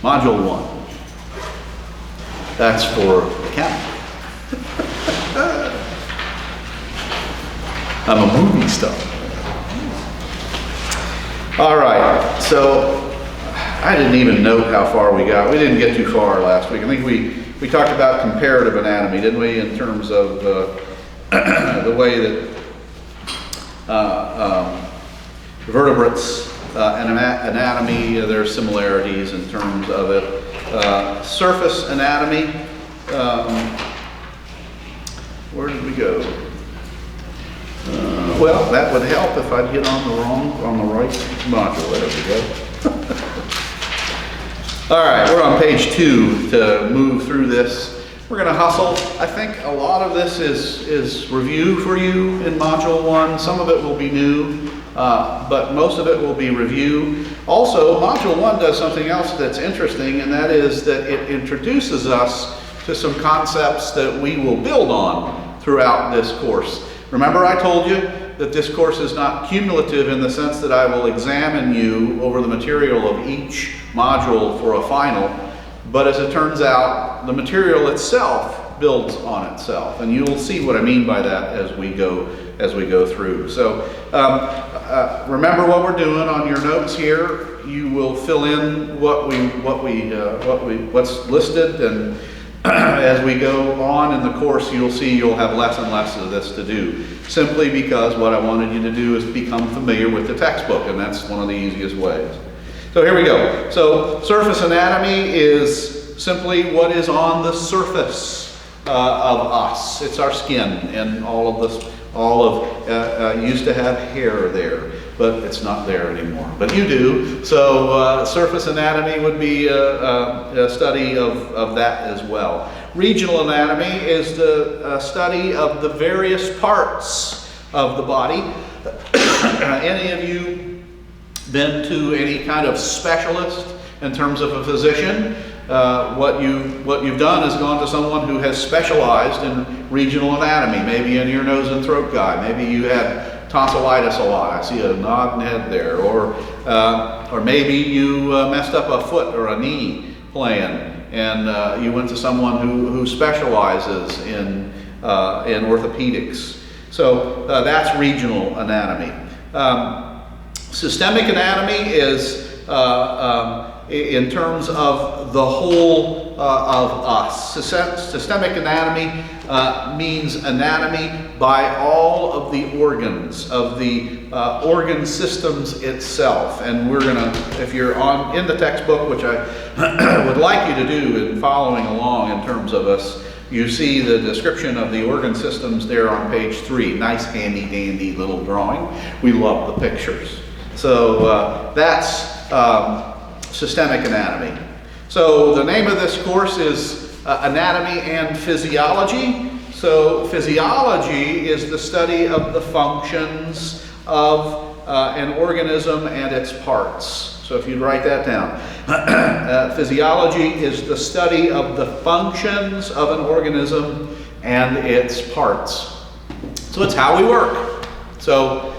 Module 1. That's for accounting. I'm a movie star. All right, so I didn't even note how far we got. We didn't get too far last week. I think we talked about comparative anatomy, didn't we, in terms of the way that vertebrates and anatomy, there are similarities in terms of it. Surface anatomy, where did we go? Well, that would help if I'd hit on the right module. There we go. All right, we're on page 2 to move through this. We're going to hustle. I think a lot of this is review for you in module 1. Some of it will be new, but most of it will be review. Also, module 1 does something else that's interesting, and that is that it introduces us to some concepts that we will build on throughout this course. Remember, I told you that this course is not cumulative in the sense that I will examine you over the material of each module for a final, but as it turns out, the material itself builds on itself, and you'll see what I mean by that as we go through. So remember what we're doing on your notes here. You will fill in what's listed, and as we go on in the course, you'll see you'll have less and less of this to do, simply because what I wanted you to do is become familiar with the textbook, and that's one of the easiest ways. So here we go. So surface anatomy is simply what is on the surface of us. It's our skin, and all of used to have hair there, but it's not there anymore. But you do. So surface anatomy would be a study of that as well. Regional anatomy is the study of the various parts of the body. Any of you been to any kind of specialist in terms of a physician? What you've done is gone to someone who has specialized in regional anatomy, maybe an ear, nose, and throat guy. Maybe you had tonsillitis a lot. I see a nod and head there. Or maybe you messed up a foot or a knee playing, and you went to someone who specializes in orthopedics. So that's regional anatomy. Systemic anatomy is in terms of the whole of us. Systemic anatomy means anatomy by all of the organs, of the organ systems itself. And we're going to, if you're in the textbook, which I would like you to do in following along in terms of us, you see the description of the organ systems there on page 3. Nice, handy, dandy little drawing. We love the pictures. So that's systemic anatomy. So the name of this course is Anatomy and Physiology. So physiology is the study of the functions of an organism and its parts. So if you'd write that down. Physiology is the study of the functions of an organism and its parts. So it's how we work. So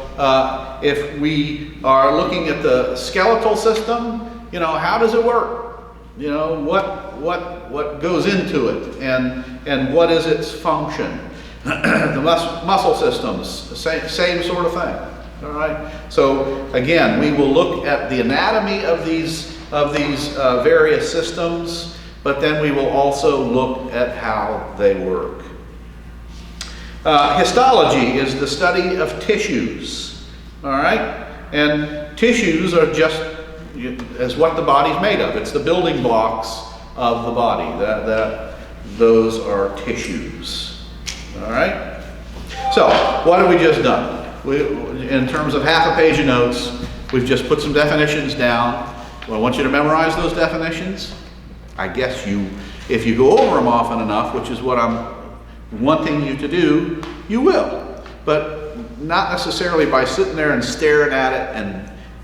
if we are looking at the skeletal system, how does it work? What goes into it, and what is its function? The muscle systems, same sort of thing. All right. So again, we will look at the anatomy of these various systems, but then we will also look at how they work. Histology is the study of tissues. All right, and tissues are just as what the body's made of. It's the building blocks of the body. Those are tissues. All right. So what have we just done? In terms of half a page of notes, we've just put some definitions down. Well, I want you to memorize those definitions. I guess if you go over them often enough, which is what I'm wanting you to do, you will. But not necessarily by sitting there and staring at it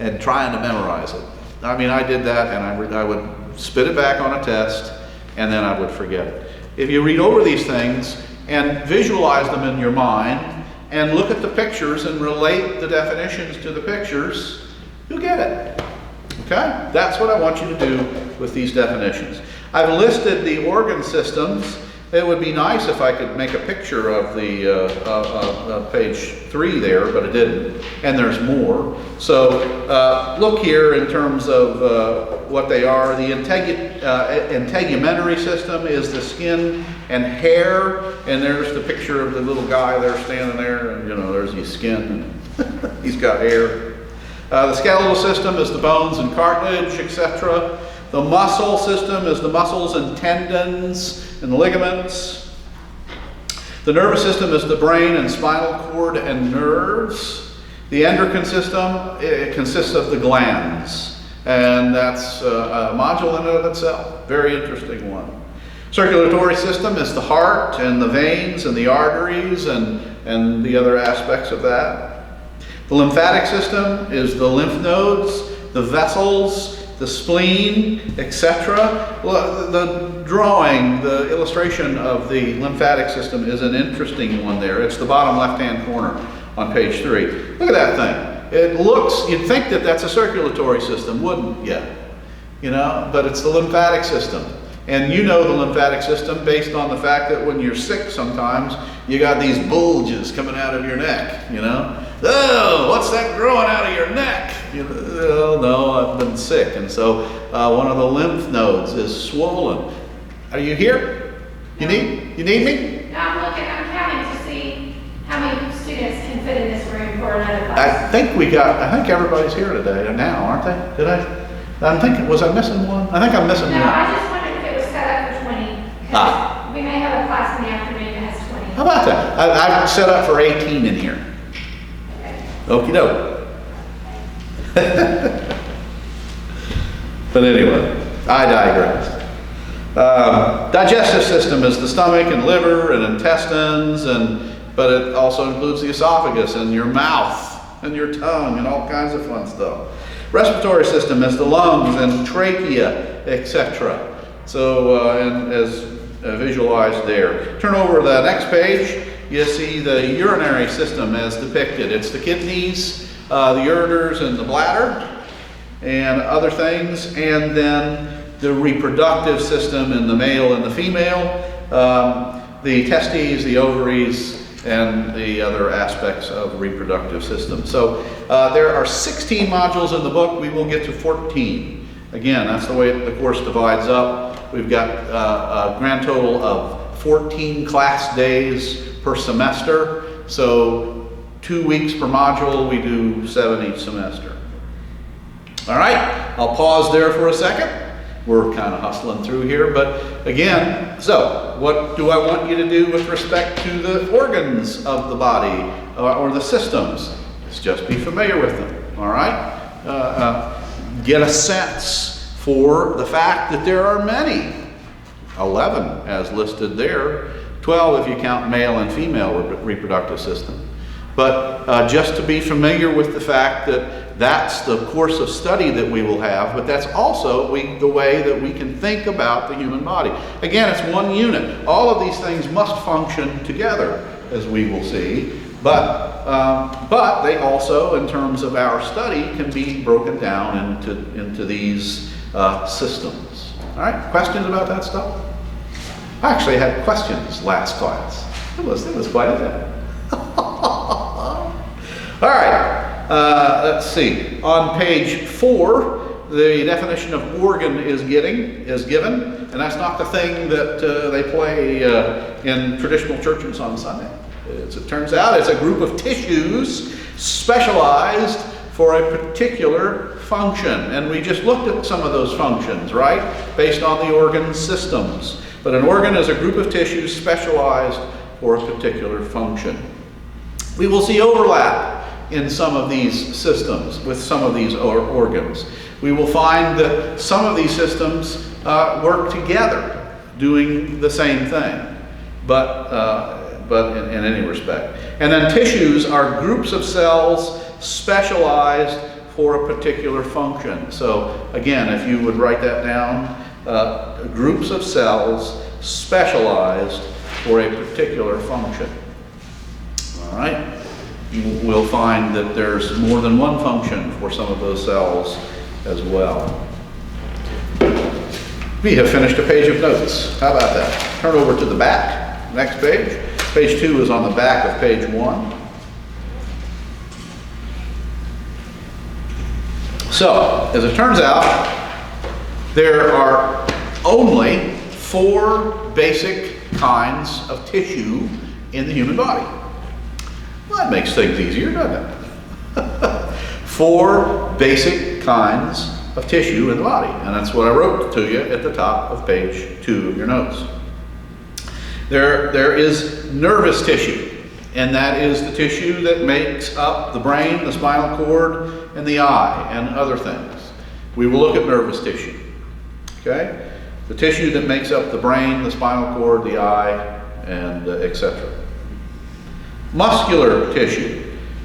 and trying to memorize it. I mean, I did that, and I would spit it back on a test, and then I would forget it. If you read over these things and visualize them in your mind and look at the pictures and relate the definitions to the pictures, you'll get it. Okay? That's what I want you to do with these definitions. I've listed the organ systems. It would be nice if I could make a picture of the page 3 there, but it didn't. And there's more. So look here in terms of what they are. The integumentary system is the skin and hair. And there's the picture of the little guy there standing there. And you know, there's his skin. He's got hair. The skeletal system is the bones and cartilage, etc. The muscle system is the muscles and tendons and ligaments. The nervous system is the brain and spinal cord and nerves. The endocrine system, it consists of the glands. And that's a module in and of itself. Very interesting one. Circulatory system is the heart and the veins and the arteries and the other aspects of that. The lymphatic system is the lymph nodes, the vessels, the spleen, etc. The drawing, the illustration of the lymphatic system is an interesting one there. It's the bottom left-hand corner on page 3. Look at that thing. It looks, you'd think that that's a circulatory system, wouldn't you? You know, but it's the lymphatic system. And you know the lymphatic system based on the fact that when you're sick sometimes, you got these bulges coming out of your neck, you know. Oh, what's that growing out of your neck? You know, oh, no, I've been sick. And so one of the lymph nodes is swollen. Are you here? You need me? No, I'm counting to see how many students can fit in this room for another class. I think everybody's here today now, aren't they? I'm thinking, was I missing one? I think I'm missing one. No, I just wondered if it was set up for 20. We may have a class in the afternoon that has 20. How about that? I've set up for 18 in here. Okie doke. But anyway, I digress. Digestive system is the stomach and liver and intestines, but it also includes the esophagus and your mouth and your tongue and all kinds of fun stuff. Respiratory system is the lungs and trachea, etc. So, and as visualized there. Turn over to the next page. You see the urinary system as depicted. It's the kidneys, the ureters, and the bladder, and other things. And then the reproductive system in the male and the female, the testes, the ovaries, and the other aspects of reproductive system. So there are 16 modules in the book. We will get to 14. Again, that's the way the course divides up. We've got a grand total of 14 class days per semester. So 2 weeks per module, we do 7 each semester. All right, I'll pause there for a second. We're kind of hustling through here, but again, so what do I want you to do with respect to the organs of the body or the systems? Let's just be familiar with them, all right? Get a sense for the fact that there are many, 11 as listed there, 12 if you count male and female reproductive system. But just to be familiar with the fact that that's the course of study that we will have, but that's also the way that we can think about the human body. Again, it's one unit. All of these things must function together, as we will see, but they also, in terms of our study, can be broken down into these systems. All right, questions about that stuff? I actually had questions last class. It was quite a day. All right, let's see. On page 4, the definition of organ is given, and that's not the thing that they play in traditional churches on Sunday. As it turns out, it's a group of tissues specialized for a particular function. And we just looked at some of those functions, right? Based on the organ systems. But an organ is a group of tissues specialized for a particular function. We will see overlap in some of these systems with some of these organs. We will find that some of these systems work together doing the same thing, but in any respect. And then tissues are groups of cells specialized for a particular function. So again, if you would write that down, groups of cells specialized for a particular function. All right? You will find that there's more than one function for some of those cells as well. We have finished a page of notes. How about that? Turn over to the back, next page. Page 2 is on the back of page 1. So, as it turns out, there are only 4 basic kinds of tissue in the human body. Well, that makes things easier, doesn't it? 4 basic kinds of tissue in the body, and that's what I wrote to you at the top of page 2 of your notes. There is nervous tissue, and that is the tissue that makes up the brain, the spinal cord, and the eye, and other things. We will look at nervous tissue, okay? The tissue that makes up the brain, the spinal cord, the eye, and etc. Muscular tissue.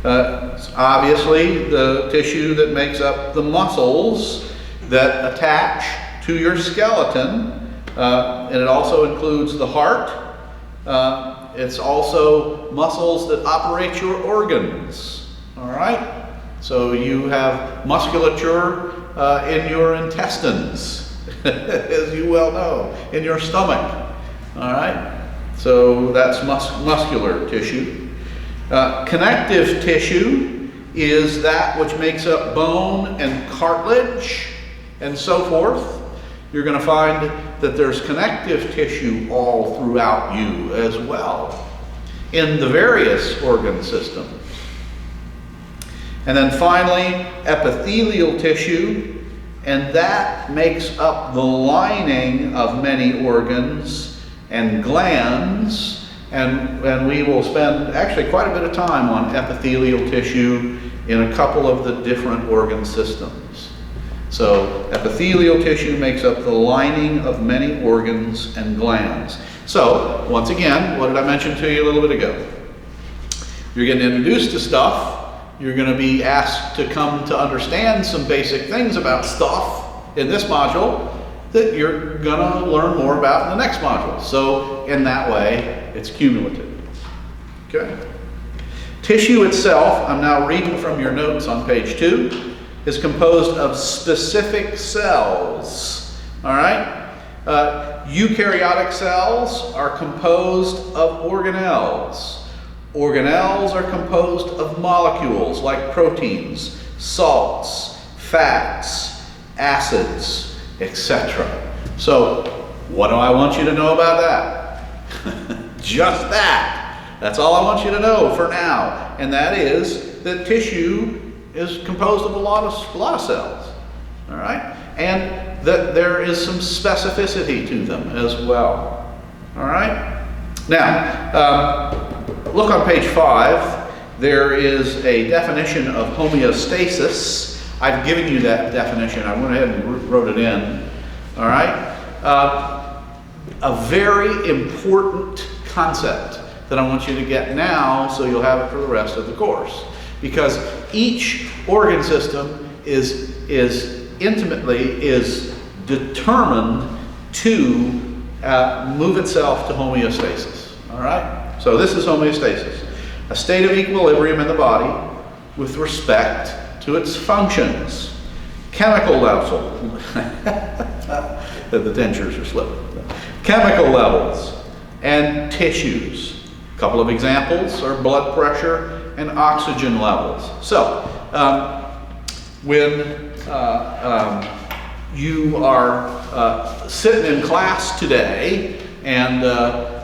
Obviously, the tissue that makes up the muscles that attach to your skeleton, and it also includes the heart. It's also muscles that operate your organs, all right? So you have musculature in your intestines, as you well know, in your stomach, all right? So that's muscular tissue. Connective tissue is that which makes up bone and cartilage and so forth. You're going to find that there's connective tissue all throughout you as well in the various organ systems. And then finally, epithelial tissue, and that makes up the lining of many organs and glands, and we will spend actually quite a bit of time on epithelial tissue in a couple of the different organ systems. So epithelial tissue makes up the lining of many organs and glands. So once again, what did I mention to you a little bit ago? You're getting introduced to stuff. You're going to be asked to come to understand some basic things about stuff in this module that you're going to learn more about in the next module. So in that way, it's cumulative. Okay? Tissue itself, I'm now reading from your notes on page 2, is composed of specific cells. All right? Eukaryotic cells are composed of organelles. Organelles are composed of molecules like proteins, salts, fats, acids, etc. So, what do I want you to know about that? Just that. That's all I want you to know for now. And that is that tissue is composed of a lot of cells. All right? And that there is some specificity to them as well. All right? Now, look on page 5. There is a definition of homeostasis. I've given you that definition. I went ahead and wrote it in. All right? A very important concept that I want you to get now so you'll have it for the rest of the course. Because each organ system is determined to move itself to homeostasis. All right? So this is homeostasis, a state of equilibrium in the body with respect to its functions. Chemical levels, the dentures are slipping. Chemical levels and tissues. A couple of examples are blood pressure and oxygen levels. So, when you are sitting in class today, and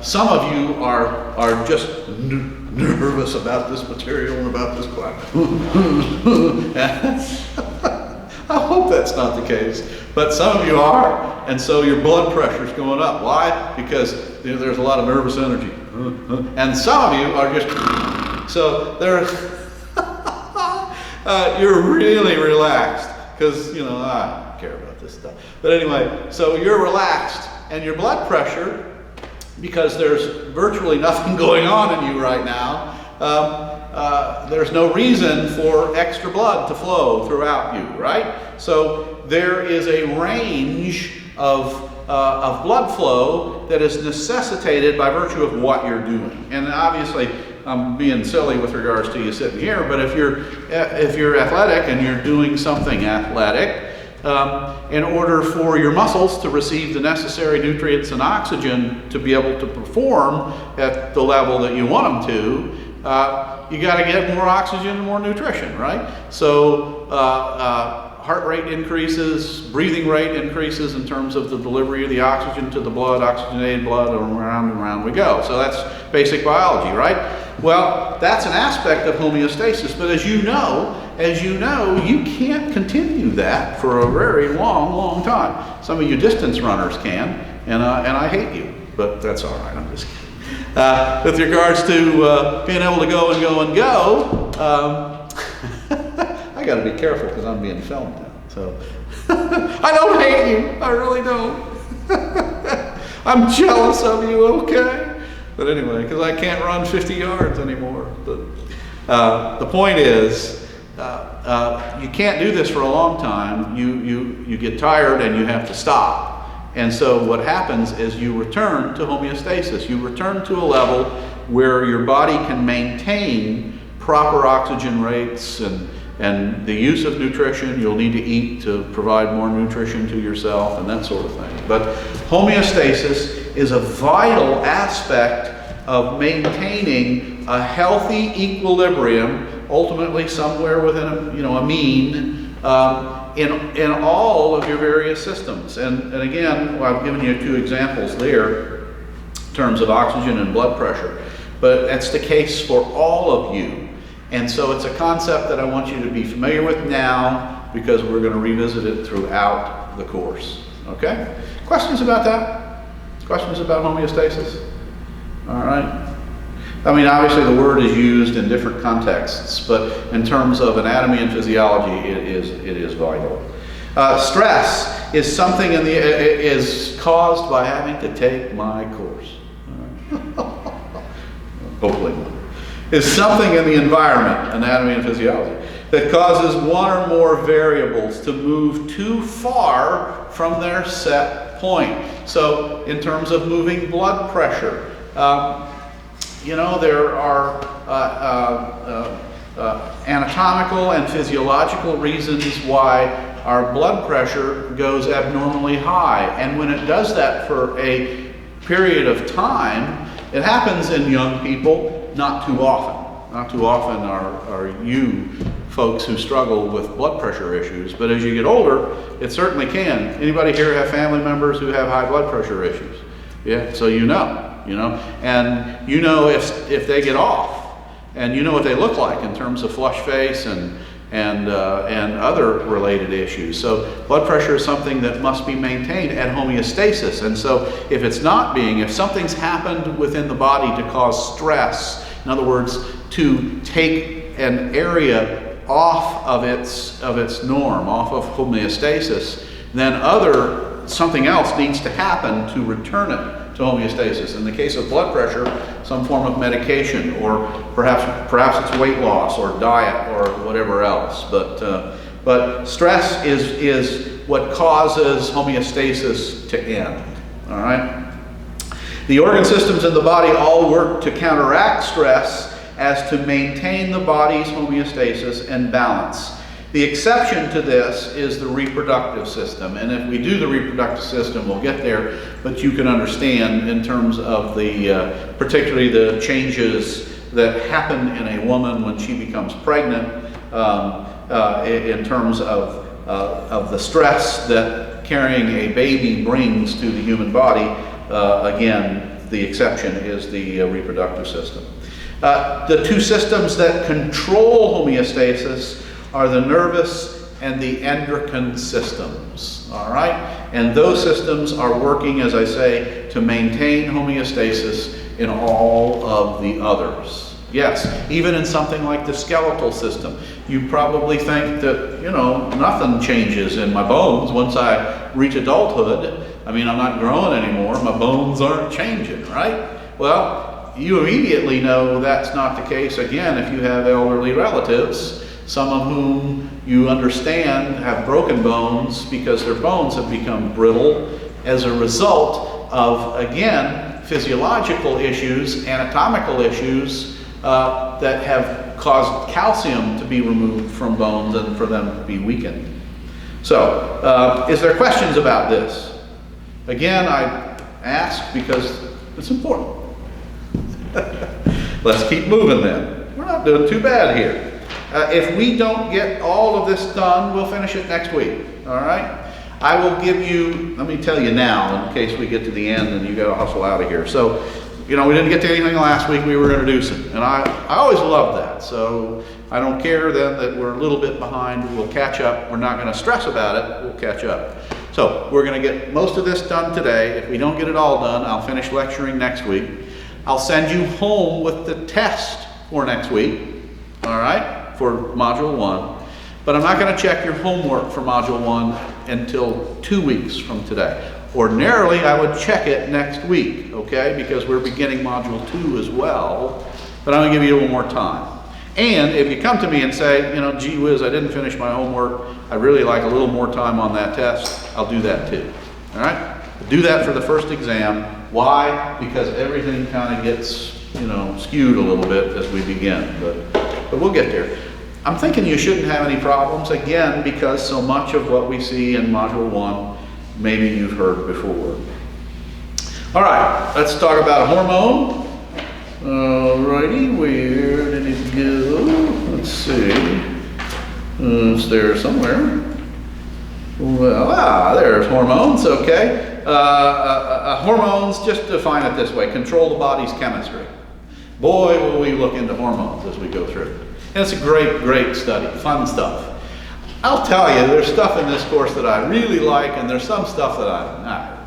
some of you are just nervous about this material and about this class. I hope that's not the case, but some of you are, and so your blood pressure is going up. Why? Because there's a lot of nervous energy. And some of you are just, so you're really relaxed, because, I don't care about this stuff. But anyway, so you're relaxed, and your blood pressure, because there's virtually nothing going on in you right now, there's no reason for extra blood to flow throughout you, right? So there is a range of blood flow that is necessitated by virtue of what you're doing. And obviously, I'm being silly with regards to you sitting here, but if you're athletic and you're doing something athletic, in order for your muscles to receive the necessary nutrients and oxygen to be able to perform at the level that you want them to, you got to get more oxygen and more nutrition, right? So heart rate increases, breathing rate increases in terms of the delivery of the oxygen to the blood, oxygenated blood, and around we go. So that's basic biology, right? Well, that's an aspect of homeostasis, but as you know, you can't continue that for a very long time. Some of you distance runners can, and I hate you, but that's all right, I'm just kidding. With regards to being able to go and go, I got to be careful because I'm being filmed now. So I don't hate you, I really don't. I'm jealous of you, okay? But anyway, because I can't run 50 yards anymore. But the point is, you can't do this for a long time. You get tired and you have to stop. And so what happens is you return to homeostasis. You return to a level where your body can maintain proper oxygen rates and the use of nutrition. You'll need to eat to provide more nutrition to yourself and that sort of thing. But homeostasis is a vital aspect of maintaining a healthy equilibrium, ultimately somewhere within a mean, in all of your various systems. And again, well, I've given you 2 examples there in terms of oxygen and blood pressure, but that's the case for all of you. And so it's a concept that I want you to be familiar with now, because we're going to revisit it throughout the course. Okay? Questions about that? Questions about homeostasis? All right. I mean, obviously the word is used in different contexts, but in terms of anatomy and physiology, it is vital. Stress is something is caused by having to take my course. Hopefully not. Is something in the environment, anatomy and physiology, that causes one or more variables to move too far from their set point. So in terms of moving blood pressure, there are anatomical and physiological reasons why our blood pressure goes abnormally high. And when it does that for a period of time, it happens in young people not too often. Not too often are you folks who struggle with blood pressure issues, but as you get older, it certainly can. Anybody here have family members who have high blood pressure issues? Yeah, so you know, and you know if they get off, and you know what they look like in terms of flush face and other related issues. So blood pressure is something that must be maintained at homeostasis. And so if something's happened within the body to cause stress, in other words, to take an area off of its norm, off of homeostasis, then something else needs to happen to return it to homeostasis. In the case of blood pressure, some form of medication, or perhaps it's weight loss or diet or whatever else. But stress is what causes homeostasis to end. All right. The organ systems in the body all work to counteract stress as to maintain the body's homeostasis and balance. The exception to this is the reproductive system. And if we do the reproductive system, we'll get there, but you can understand in terms of particularly the changes that happen in a woman when she becomes pregnant, in terms of the stress that carrying a baby brings to the human body. Again, the exception is the reproductive system. The 2 systems that control homeostasis are the nervous and the endocrine systems, all right? And those systems are working, as I say, to maintain homeostasis in all of the others. Yes, even in something like the skeletal system. You probably think that, nothing changes in my bones once I reach adulthood. I mean, I'm not growing anymore, my bones aren't changing, right? Well, you immediately know that's not the case, again, if you have elderly relatives, some of whom you understand have broken bones because their bones have become brittle as a result of, again, physiological issues, anatomical issues that have caused calcium to be removed from bones and for them to be weakened. So, is there questions about this? Again, I ask because it's important. Let's keep moving then. We're not doing too bad here. If we don't get all of this done, we'll finish it next week, all right? I will give you, let me tell you now, in case we get to the end and you gotta hustle out of here. So, you know, we didn't get to anything last week, we were introducing, and I always love that. So I don't care then that we're a little bit behind, we'll catch up. We're not gonna stress about it, we'll catch up. So we're gonna get most of this done today. If we don't get it all done, I'll finish lecturing next week. I'll send you home with the test for next week, all right, for Module 1. But I'm not gonna check your homework for Module 1 until 2 weeks from today. Ordinarily, I would check it next week, okay? Because we're beginning Module 2 as well, but I'm gonna give you a little more time. And if you come to me and say, you know, gee whiz, I didn't finish my homework, I'd really like a little more time on that test, I'll do that too, all right? Do that for the first exam. Why? Because everything kind of gets, you know, skewed a little bit as we begin, but we'll get there. I'm thinking you shouldn't have any problems, again, because so much of what we see in Module 1, maybe you've heard before. All right, let's talk about a hormone. Alrighty, where did it go? Let's see. It's there somewhere. Well, there's hormones, okay. Hormones, just define it this way, control the body's chemistry. Boy, will we look into hormones as we go through. And it's a great, great study, fun stuff. I'll tell you, there's stuff in this course that I really like, and there's some stuff that I'm not.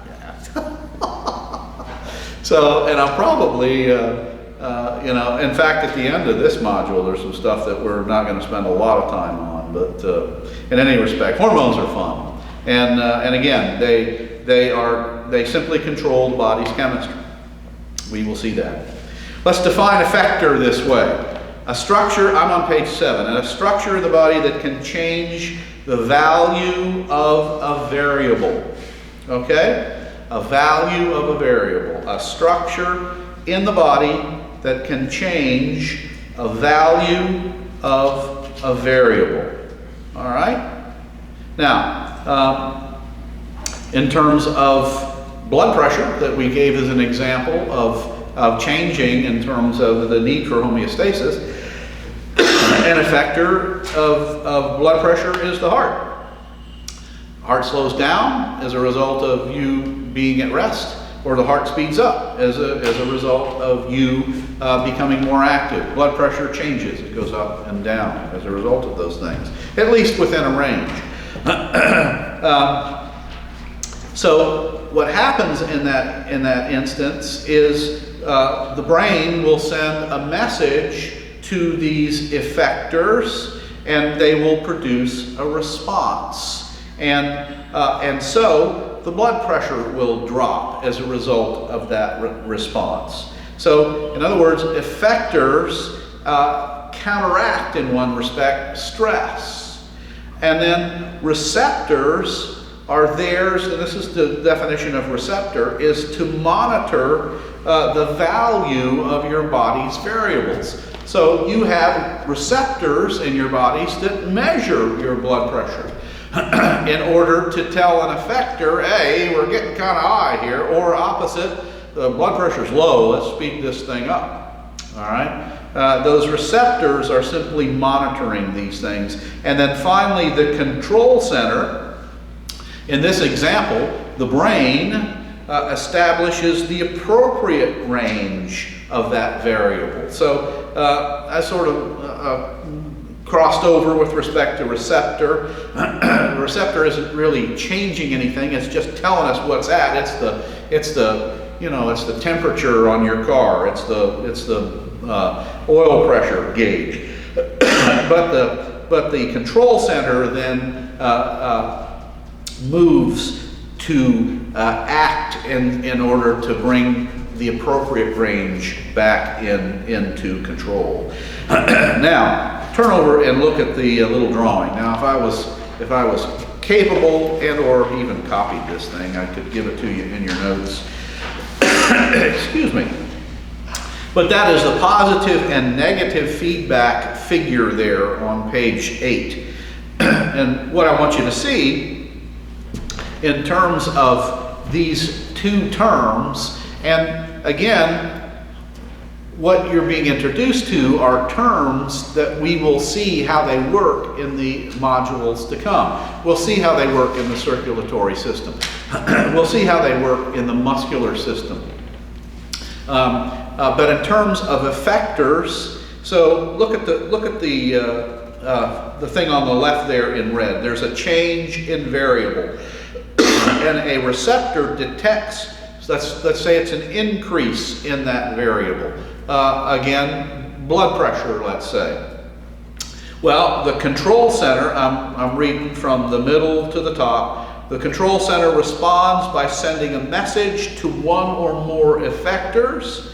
So, and I'll probably, you know, in fact, at the end of this module, there's some stuff that we're not going to spend a lot of time on, but in any respect, hormones are fun. And again, they simply control the body's chemistry. We will see that. Let's define effector this way. A structure, I'm on page 7, and a structure of the body that can change the value of a variable, okay? A value of a variable. A structure in the body that can change a value of a variable, all right? Now, in terms of blood pressure that we gave as an example of changing in terms of the need for homeostasis, an effector of blood pressure is the heart. Heart slows down as a result of you being at rest, or the heart speeds up as a result of you becoming more active. Blood pressure changes, it goes up and down as a result of those things, at least within a range. So what happens in that instance is the brain will send a message to these effectors, and they will produce a response. And so the blood pressure will drop as a result of that response. So, in other words, effectors counteract, in one respect, stress. And then receptors are theirs, and this is the definition of receptor, is to monitor the value of your body's variables. So you have receptors in your bodies that measure your blood pressure in order to tell an effector, hey, we're getting kind of high here, or opposite, the blood pressure's low, let's speed this thing up, all right? Those receptors are simply monitoring these things. And then finally, the control center, in this example, the brain establishes the appropriate range of that variable. So I sort of crossed over with respect to receptor. The receptor isn't really changing anything, it's just telling us what's at. It's the temperature on your car, it's the oil pressure gauge. But the control center then moves to act in order to bring the appropriate range back into control. Now, turn over and look at the little drawing. Now, if I was capable and or even copied this thing, I could give it to you in your notes. Excuse me. But that is the positive and negative feedback figure there on page 8. And what I want you to see in terms of these two terms, and again, what you're being introduced to are terms that we will see how they work in the modules to come. We'll see how they work in the circulatory system. We'll see how they work in the muscular system. But in terms of effectors, so look at the thing on the left there in red. There's a change in variable, and a receptor detects. Let's say it's an increase in that variable. Again, blood pressure, let's say. Well, the control center, I'm reading from the middle to the top. The control center responds by sending a message to one or more effectors.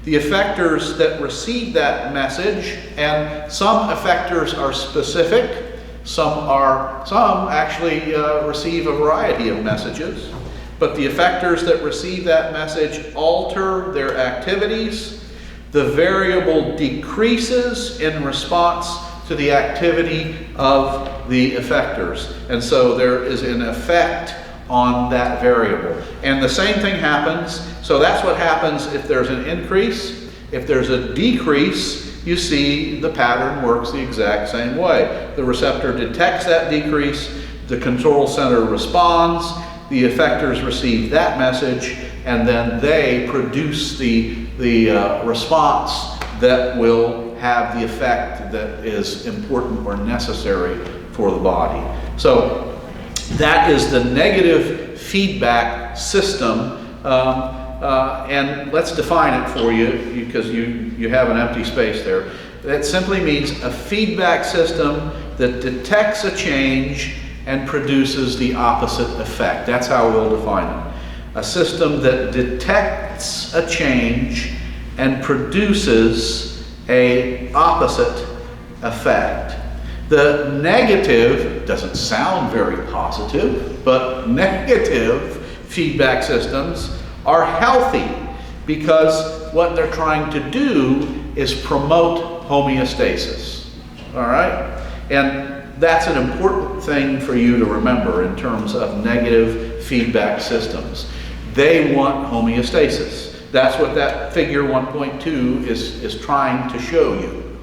The effectors that receive that message, and some effectors are specific, some actually receive a variety of messages. But the effectors that receive that message alter their activities. The variable decreases in response to the activity of the effectors. And so there is an effect on that variable. And the same thing happens. So that's what happens if there's an increase. If there's a decrease, you see the pattern works the exact same way. The receptor detects that decrease. The control center responds. The effectors receive that message, and then they produce the response that will have the effect that is important or necessary for the body. So that is the negative feedback system, and let's define it for you because you have an empty space there. That simply means a feedback system that detects a change and produces the opposite effect. That's how we'll define it. A system that detects a change and produces an opposite effect. The negative doesn't sound very positive, but negative feedback systems are healthy because what they're trying to do is promote homeostasis. All right? And that's an important thing for you to remember in terms of negative feedback systems. They want homeostasis. That's what that figure 1.2 is trying to show you.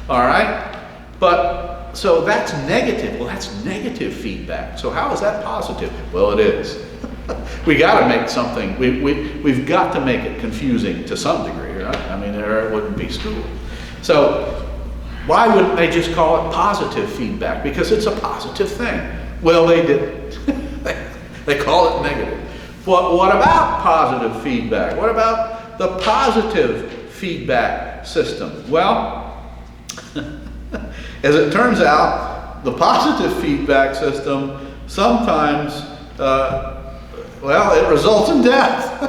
All right? But, so that's negative. Well, that's negative feedback. So how is that positive? Well, it is. We got to make something, we've got to make it confusing to some degree, right? I mean, it wouldn't be school. So, why wouldn't they just call it positive feedback? Because it's a positive thing. Well, they didn't. They call it negative. But what about positive feedback? What about the positive feedback system? Well, as it turns out, the positive feedback system sometimes, it results in death.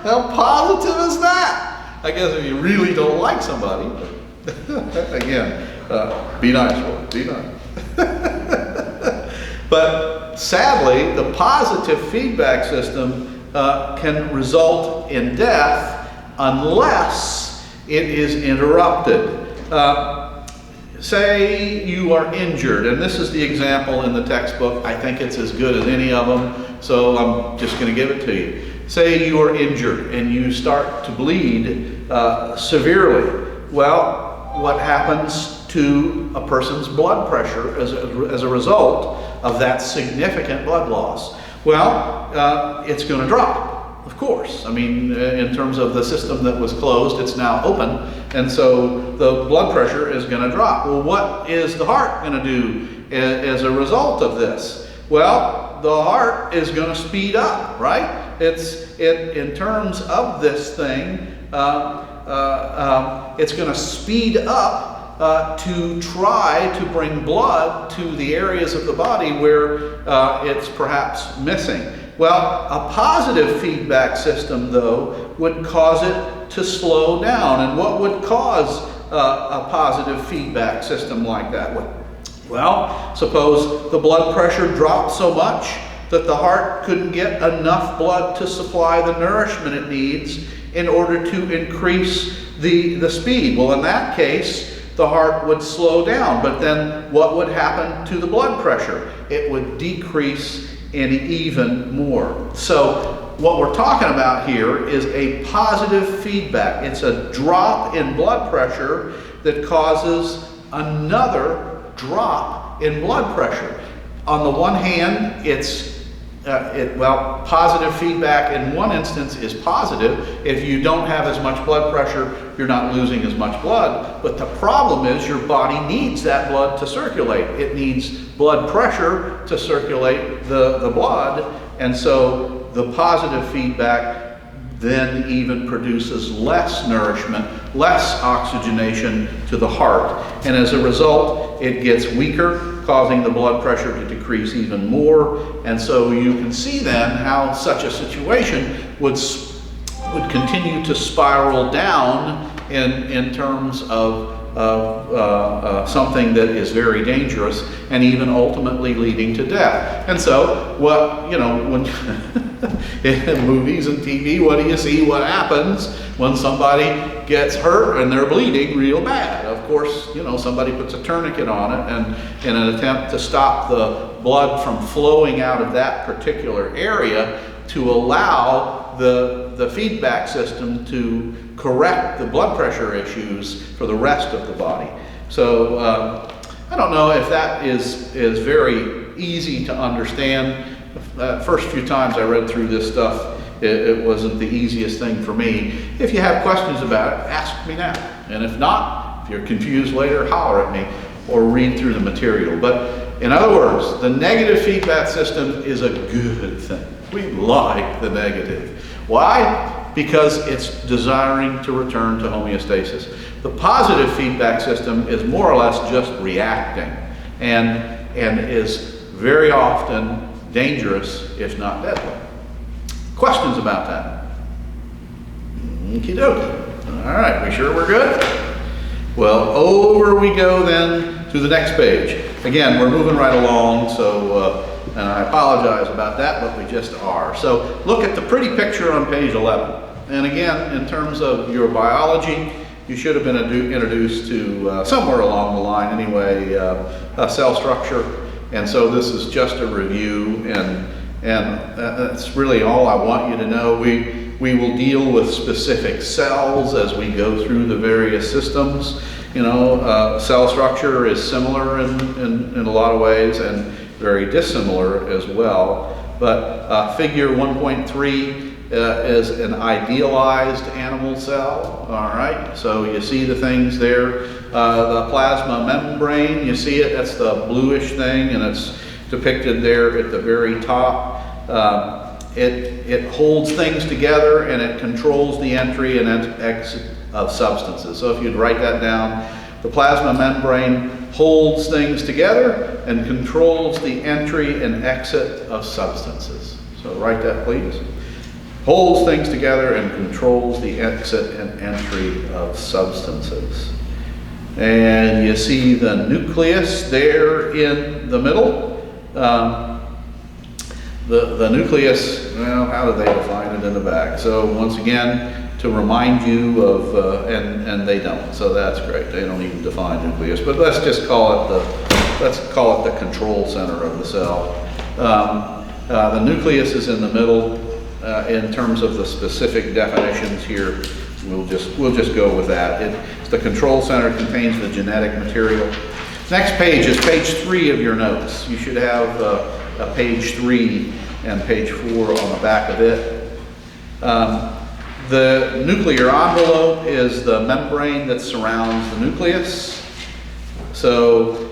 How positive is that? I guess if you really don't like somebody, again, be nice, Lord, be nice. But sadly, the positive feedback system can result in death unless it is interrupted. Say you are injured, and this is the example in the textbook. I think it's as good as any of them, so I'm just going to give it to you. Say you are injured and you start to bleed severely. Well, what happens to a person's blood pressure as a result of that significant blood loss? Well, it's going to drop, of course. I mean, in terms of the system that was closed, it's now open, and so the blood pressure is going to drop. Well, what is the heart going to do as a result of this? Well, the heart is going to speed up, right? In terms of this thing, it's going to speed up to try to bring blood to the areas of the body where it's perhaps missing. Well, a positive feedback system, though, would cause it to slow down. And what would cause a positive feedback system like that? Well, suppose the blood pressure dropped so much that the heart couldn't get enough blood to supply the nourishment it needs in order to increase the speed. Well, in that case, the heart would slow down. But then what would happen to the blood pressure? It would decrease even more. So what we're talking about here is a positive feedback. It's a drop in blood pressure that causes another drop in blood pressure. On the one hand, positive feedback in one instance is positive. If you don't have as much blood pressure, you're not losing as much blood. But the problem is your body needs that blood to circulate. It needs blood pressure to circulate the blood. And so the positive feedback then even produces less nourishment, less oxygenation to the heart. And as a result, it gets weaker, causing the blood pressure to decrease even more. And so you can see then how such a situation would continue to spiral down in terms of something that is very dangerous and even ultimately leading to death. And so, when in movies and TV, what do you see? What happens when somebody gets hurt and they're bleeding real bad? Of course, somebody puts a tourniquet on it, and in an attempt to stop the blood from flowing out of that particular area, to allow the feedback system to correct the blood pressure issues for the rest of the body. So I don't know if that is very easy to understand. First few times I read through this stuff, it wasn't the easiest thing for me. If you have questions about it, ask me now. And if not, if you're confused later, holler at me or read through the material. But in other words, the negative feedback system is a good thing. We like the negative. Why? Because it's desiring to return to homeostasis. The positive feedback system is more or less just reacting and is very often dangerous, if not deadly. Questions about that? Okie dokie. All right, we sure we're good? Well, over we go then to the next page. Again, we're moving right along, so and I apologize about that, but we just are. So look at the pretty picture on page 11. And again, in terms of your biology, you should have been introduced to, somewhere along the line anyway, cell structure. And so this is just a review, and that's really all I want you to know. We will deal with specific cells as we go through the various systems. Cell structure is similar in a lot of ways and very dissimilar as well. But figure 1.3 is an idealized animal cell. All right, so you see the things there. The plasma membrane, you see it, that's the bluish thing, and it's depicted there at the very top. It holds things together, and it controls the entry and exit of substances. So if you'd write that down, the plasma membrane holds things together and controls the entry and exit of substances. So write that, please. Holds things together and controls the exit and entry of substances. And you see the nucleus there in the middle. The nucleus, well, how do they define it in the back? So once again, to remind you of, and they don't, so that's great. They don't even define nucleus, but let's just call it the control center of the cell. The nucleus is in the middle. In terms of the specific definitions here, we'll just go with that. It's the control center, contains the genetic material. Next page is page 3 of your notes. You should have a page 3 and page 4 on the back of it. The nuclear envelope is the membrane that surrounds the nucleus. So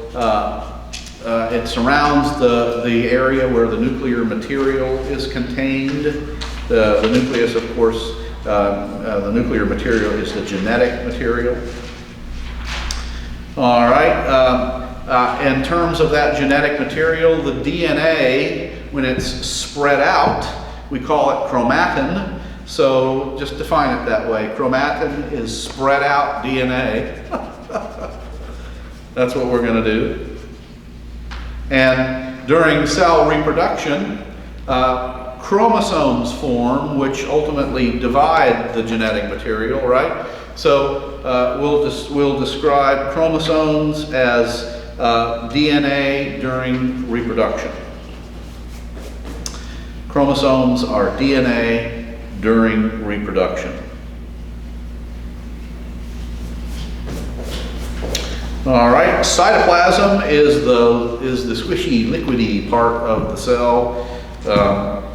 it surrounds the area where the nuclear material is contained. The nucleus, of course, the nuclear material is the genetic material. All right. In terms of that genetic material, the DNA, when it's spread out, we call it chromatin. So just define it that way. Chromatin is spread out DNA. That's what we're going to do. And during cell reproduction, chromosomes form, which ultimately divide the genetic material, right? So we'll describe chromosomes as DNA during reproduction. Chromosomes are DNA during reproduction. All right, cytoplasm is the squishy, liquidy part of the cell.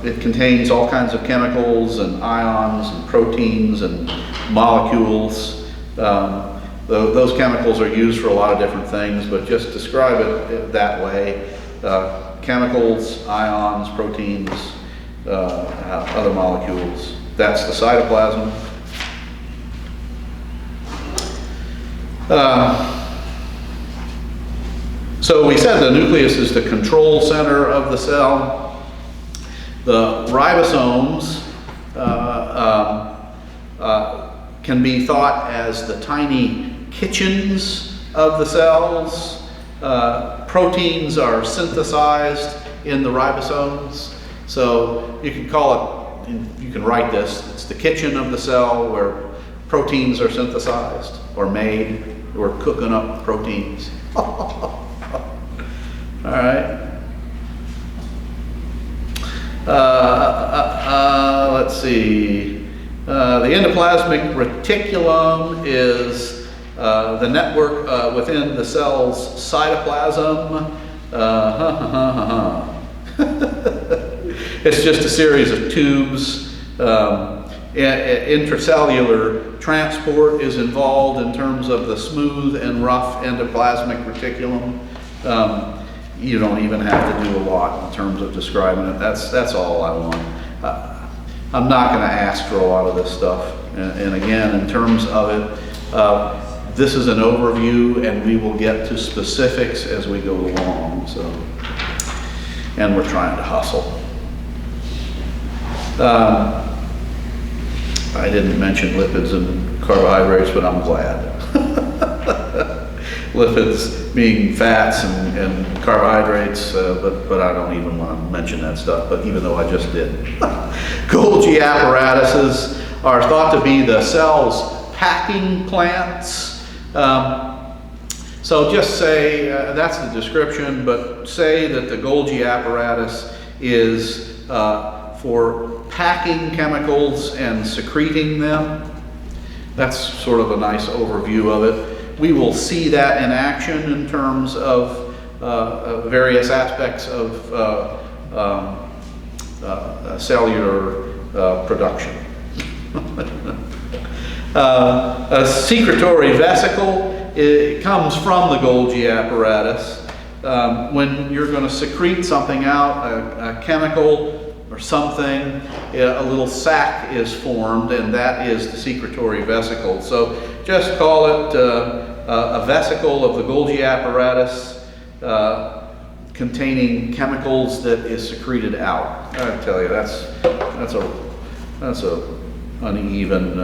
It contains all kinds of chemicals and ions and proteins and molecules. Those chemicals are used for a lot of different things, but just describe it that way. Chemicals, ions, proteins, other molecules. That's the cytoplasm. So we said the nucleus is the control center of the cell. The ribosomes can be thought as the tiny kitchens of the cells. Proteins are synthesized in the ribosomes. So you can call it, you can write this, it's the kitchen of the cell where proteins are synthesized or made. We're cooking up proteins. All right. Let's see. The endoplasmic reticulum is the network within the cell's cytoplasm. It's just a series of tubes. Intracellular transport is involved in terms of the smooth and rough endoplasmic reticulum. You don't even have to do a lot in terms of describing it. That's all I want. I'm not going to ask for a lot of this stuff. And again, in terms of it, this is an overview, and we will get to specifics as we go along. So, and we're trying to hustle. I didn't mention lipids and carbohydrates, but I'm glad. Lipids being fats and carbohydrates, but I don't even want to mention that stuff, but even though I just did. Golgi apparatuses are thought to be the cell's packing plants. So just say, that's the description, but say that the Golgi apparatus is for packing chemicals and secreting them. That's sort of a nice overview of it. We will see that in action in terms of various aspects of cellular production. A secretory vesicle, it comes from the Golgi apparatus. When you're going to secrete something out, a chemical or something, a little sac is formed, and that is the secretory vesicle. So just call it a vesicle of the Golgi apparatus containing chemicals that is secreted out. I tell you, that's a uneven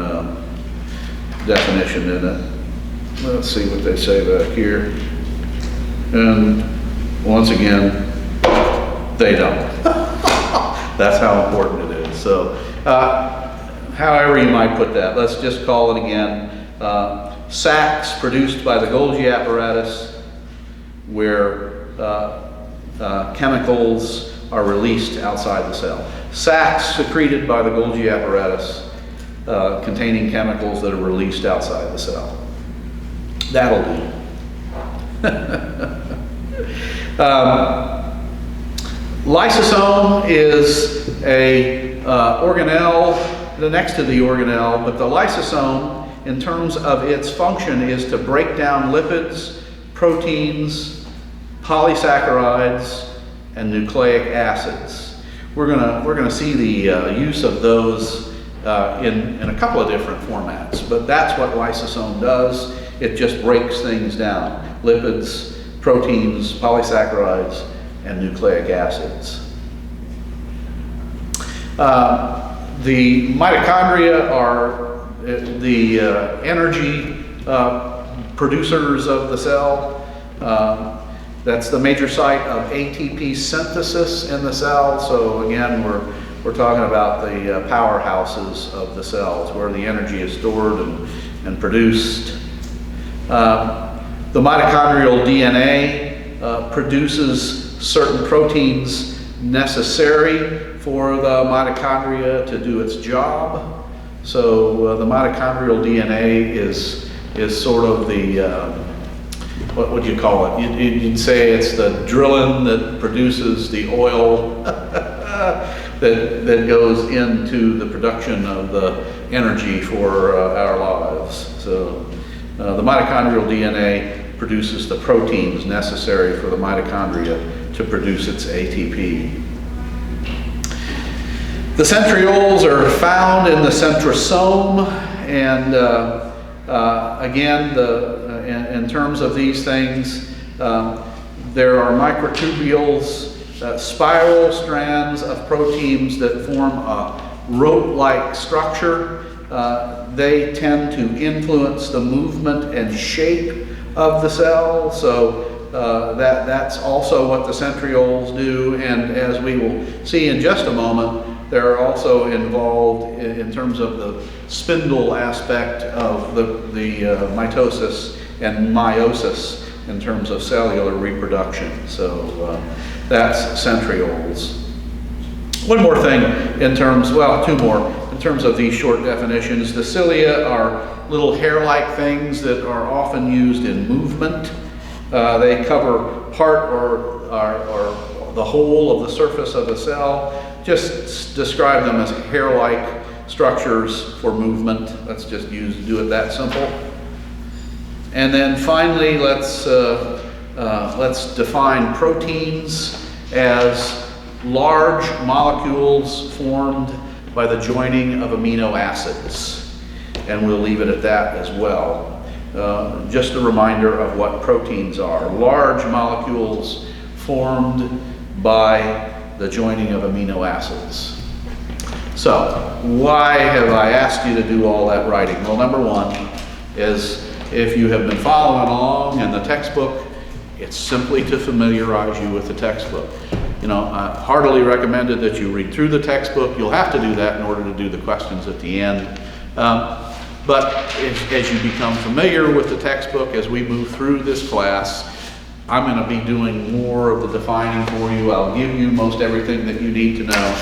definition in it. Let's see what they say back here. And once again, they don't. That's how important it is. So, however you might put that, let's just call it again. Sacs produced by the Golgi apparatus, where chemicals are released outside the cell. Sacs secreted by the Golgi apparatus, containing chemicals that are released outside the cell. That'll do. Lysosome is a organelle next to the organelle, but the lysosome, in terms of its function, is to break down lipids, proteins, polysaccharides, and nucleic acids. We're gonna see the use of those in a couple of different formats, but that's what lysosome does. It just breaks things down: lipids, proteins, polysaccharides, and nucleic acids. The mitochondria are the energy producers of the cell. That's the major site of ATP synthesis in the cell. So again, we're talking about the powerhouses of the cells, where the energy is stored and produced. The mitochondrial DNA produces certain proteins necessary for the mitochondria to do its job. So the mitochondrial DNA is sort of the, what would you call it? You'd say it's the drilling that produces the oil that goes into the production of the energy for our lives. So the mitochondrial DNA produces the proteins necessary for the mitochondria to produce its ATP. The centrioles are found in the centrosome, and again, in terms of these things, there are microtubules, spiral strands of proteins that form a rope-like structure. They tend to influence the movement and shape of the cell, so that's also what the centrioles do. And as we will see in just a moment, they're also involved in terms of the spindle aspect of the mitosis and meiosis in terms of cellular reproduction. So that's centrioles. One more thing in terms, well, two more, in terms of these short definitions. The cilia are little hair-like things that are often used in movement. They cover part or the whole of the surface of a cell. Just describe them as hair-like structures for movement. Let's just do it that simple. And then finally, let's define proteins as large molecules formed by the joining of amino acids. And we'll leave it at that as well. Just a reminder of what proteins are. Large molecules formed by the joining of amino acids. So, why have I asked you to do all that writing? Well, number one is, if you have been following along in the textbook, it's simply to familiarize you with the textbook. You know, I heartily recommended that you read through the textbook. You'll have to do that in order to do the questions at the end. But as you become familiar with the textbook, as we move through this class, I'm going to be doing more of the defining for you. I'll give you most everything that you need to know.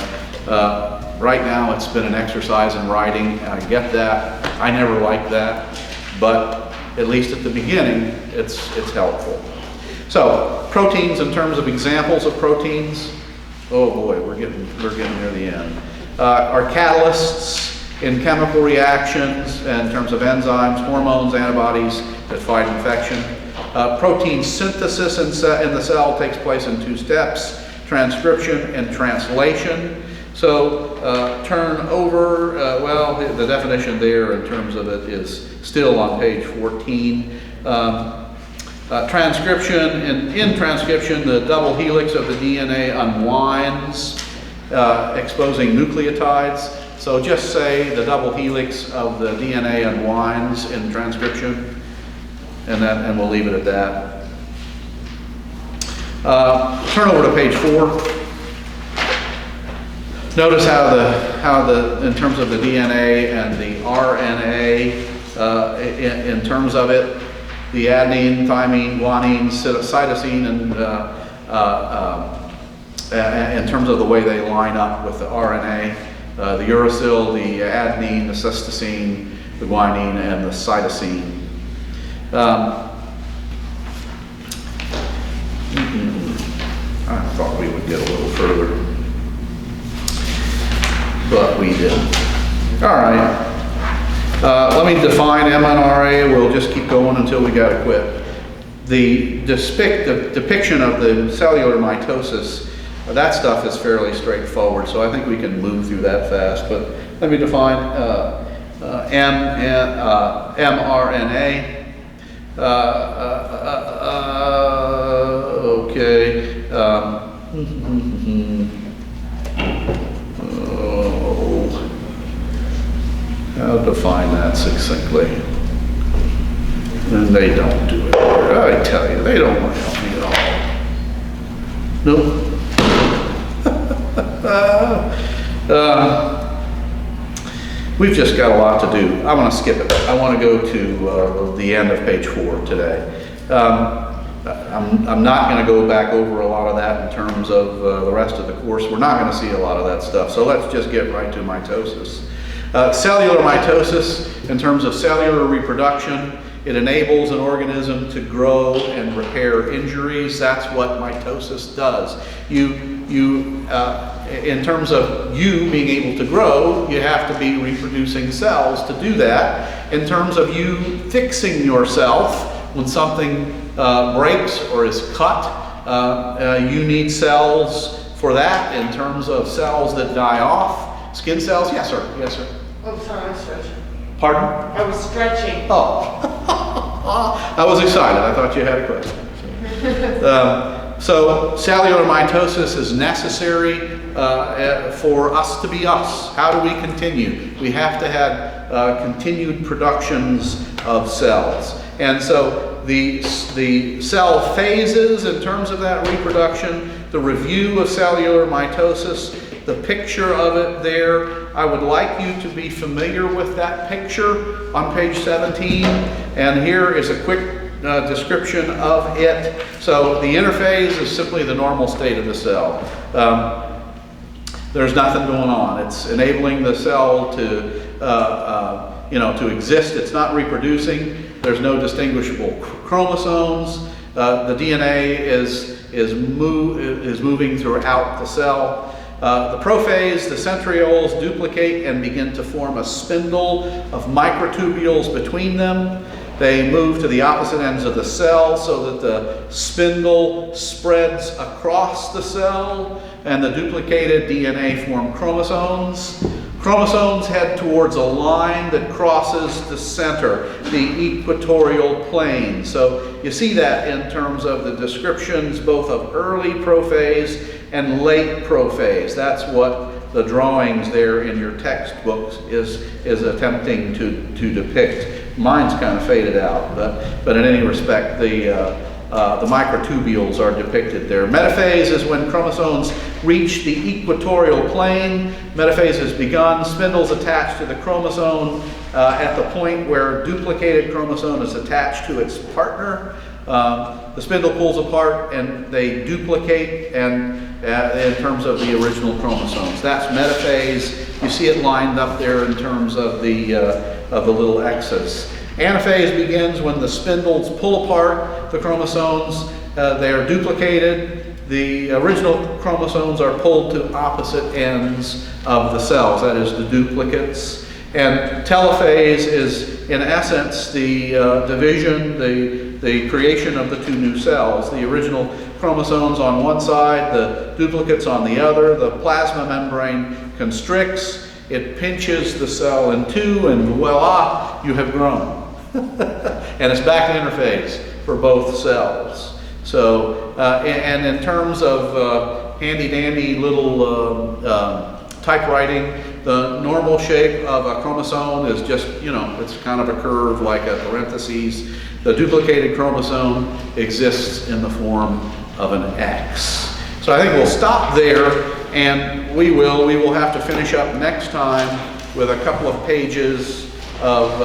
Right now, it's been an exercise in writing. I get that. I never liked that. But at least at the beginning, it's helpful. So, proteins in terms of examples of proteins. Oh boy, we're getting near the end. Are catalysts in chemical reactions in terms of enzymes, hormones, antibodies that fight infection. Protein synthesis in the cell takes place in two steps: transcription and translation. So turnover, well, the definition there in terms of it is still on page 14. Transcription, in transcription, the double helix of the DNA unwinds, exposing nucleotides. So just say the double helix of the DNA unwinds in transcription, and we'll leave it at that. Turn over to page 4. Notice how the in terms of the DNA and the RNA, in terms of it, the adenine, thymine, guanine, cytosine, and in terms of the way they line up with the RNA, the uracil, the adenine, the cytosine, the guanine, and the cytosine. I thought we would get a little further, but we didn't. All right. Let me define mRNA. We'll just keep going until we got to quit. The depiction of the cellular mitosis, that stuff is fairly straightforward, so I think we can move through that fast. But let me define mRNA. Okay. How to define that succinctly? And they don't do it. I tell you, they don't want to help me at all. Nope. We've just got a lot to do. I want to skip it. I want to go to the end of page 4 today. I'm not going to go back over a lot of that in terms of the rest of the course. We're not going to see a lot of that stuff. So let's just get right to mitosis. Cellular mitosis, in terms of cellular reproduction, it enables an organism to grow and repair injuries. That's what mitosis does. In terms of you being able to grow, you have to be reproducing cells to do that. In terms of you fixing yourself, when something breaks or is cut, you need cells for that. In terms of cells that die off, skin cells, yes sir, yes sir. Oh, sorry, I was stretching. Pardon? I was stretching. Oh, I was excited. I thought you had a question. So cellular mitosis is necessary for us to be us. How do we continue? We have to have continued productions of cells. And so the cell phases in terms of that reproduction, the review of cellular mitosis, the picture of it there, I would like you to be familiar with that picture on page 17. And here is a quick description of it. So the interphase is simply the normal state of the cell. There's nothing going on. It's enabling the cell to to exist. It's not reproducing. There's no distinguishable chromosomes. The DNA is moving throughout the cell. The prophase, the centrioles duplicate and begin to form a spindle of microtubules between them. They move to the opposite ends of the cell so that the spindle spreads across the cell, and the duplicated DNA form chromosomes. Chromosomes head towards a line that crosses the center, the equatorial plane. So you see that in terms of the descriptions both of early prophase and late prophase. That's what the drawings there in your textbooks is attempting to depict. Mine's kind of faded out, but in any respect, the microtubules are depicted there. Metaphase is when chromosomes reach the equatorial plane. Metaphase has begun. Spindles attached to the chromosome at the point where duplicated chromosome is attached to its partner. The spindle pulls apart and they duplicate and in terms of the original chromosomes. That's metaphase. You see it lined up there in terms of the little X's. Anaphase begins when the spindles pull apart the chromosomes. They are duplicated. The original chromosomes are pulled to opposite ends of the cells, that is, the duplicates. And telophase is, in essence, the division, the creation of the two new cells. The original chromosomes on one side, the duplicates on the other. The plasma membrane constricts. It pinches the cell in two, and voila, you have grown. And it's back to interphase for both cells. So, and in terms of handy-dandy little typewriting, the normal shape of a chromosome is just, it's kind of a curve like a parentheses. The duplicated chromosome exists in the form of an X. So I think we'll stop there, and we will have to finish up next time with a couple of pages of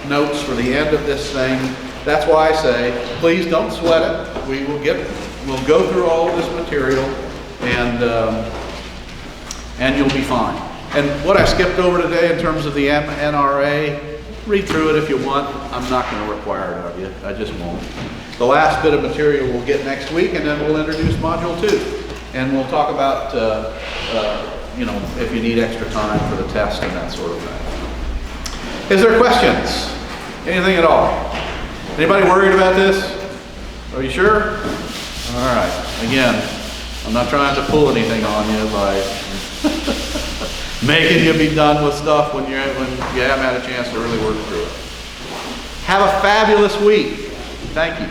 notes for the end of this thing. That's why I say, please don't sweat it. We'll go through all of this material, and you'll be fine. And what I skipped over today in terms of the NRA, read through it if you want. I'm not going to require it of you. I just won't. The last bit of material we'll get next week, and then we'll introduce Module 2. And we'll talk about, if you need extra time for the test and that sort of thing. Is there questions? Anything at all? Anybody worried about this? Are you sure? All right. Again, I'm not trying to pull anything on you by making you be done with stuff when you haven't had a chance to really work through it. Have a fabulous week. Thank you.